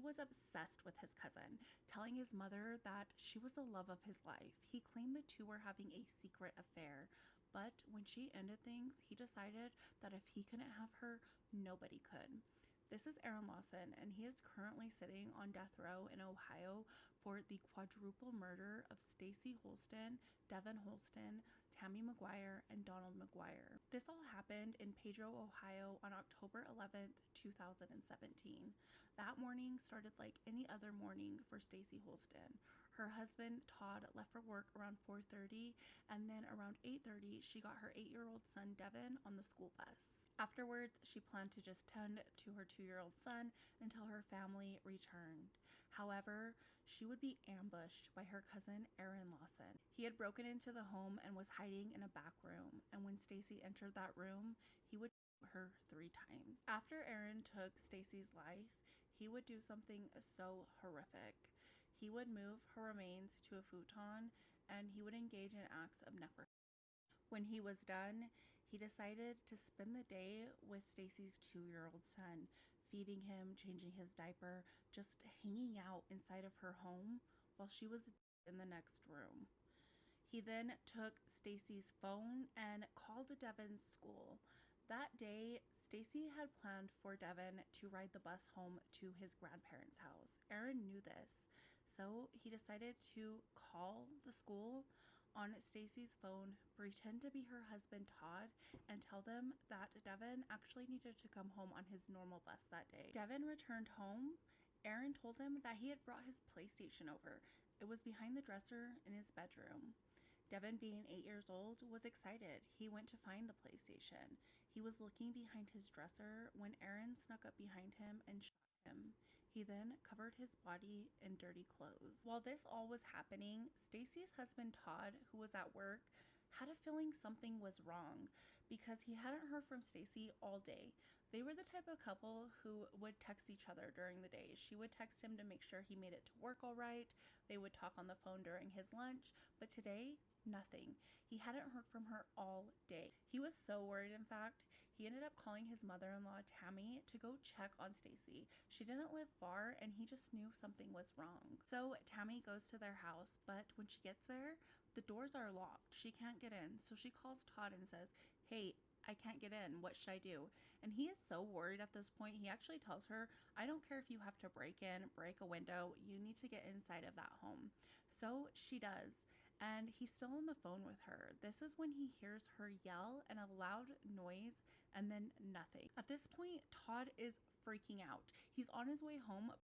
was obsessed with his cousin, telling his mother that she was the love of his life. He claimed the two were having a secret affair, but when she ended things, he decided that if he couldn't have her, nobody could. This is Aaron Lawson, and he is currently sitting on death row in Ohio for the quadruple murder of Stacy Holston, Devin Holston, Tammy McGuire, and Donald McGuire. This all happened in Pedro, Ohio on October 11th, 2017. That morning started like any other morning for Stacy Holston. Her husband, Todd, left for work around 4:30, and then around 8:30, she got her 8-year-old son, Devin, on the school bus. Afterwards, she planned to just tend to her 2-year-old son until her family returned. However, she would be ambushed by her cousin, Aaron Lawson. He had broken into the home and was hiding in a back room, and when Stacy entered that room, he would shoot her 3 times. After Aaron took Stacy's life, he would do something so horrific. He would move her remains to a futon, and he would engage in acts of nephropathy. When he was done, he decided to spend the day with Stacy's 2-year-old son, feeding him, changing his diaper, just hanging out inside of her home while she was in the next room. He then took Stacy's phone and called Devin's school. That day, Stacy had planned for Devin to ride the bus home to his grandparents' house. Aaron knew this, so he decided to call the school on Stacy's phone, pretend to be her husband Todd, and tell them that Devin actually needed to come home on his normal bus that day. Devin returned home. Aaron told him that he had brought his PlayStation over. It was behind the dresser in his bedroom. Devin, being 8 years old, was excited. He went to find the PlayStation. He was looking behind his dresser when Aaron snuck up behind him and shot him. He then covered his body in dirty clothes. While this all was happening, Stacy's husband Todd, who was at work, had a feeling something was wrong because he hadn't heard from Stacy all day. They were the type of couple who would text each other during the day. She would text him to make sure he made it to work all right. They would talk on the phone during his lunch, but today, nothing. He hadn't heard from her all day. He was so worried, in fact, he ended up calling his mother-in-law, Tammy, to go check on Stacy. She didn't live far, and he just knew something was wrong. So Tammy goes to their house, but when she gets there, the doors are locked. She can't get in. So she calls Todd and says, "Hey, I can't get in. What should I do?" And he is so worried at this point. He actually tells her, "I don't care if you have to break in, break a window. You need to get inside of that home." So she does. And he's still on the phone with her. This is when he hears her yell and a loud noise and then nothing. At this point, Todd is freaking out. He's on his way home,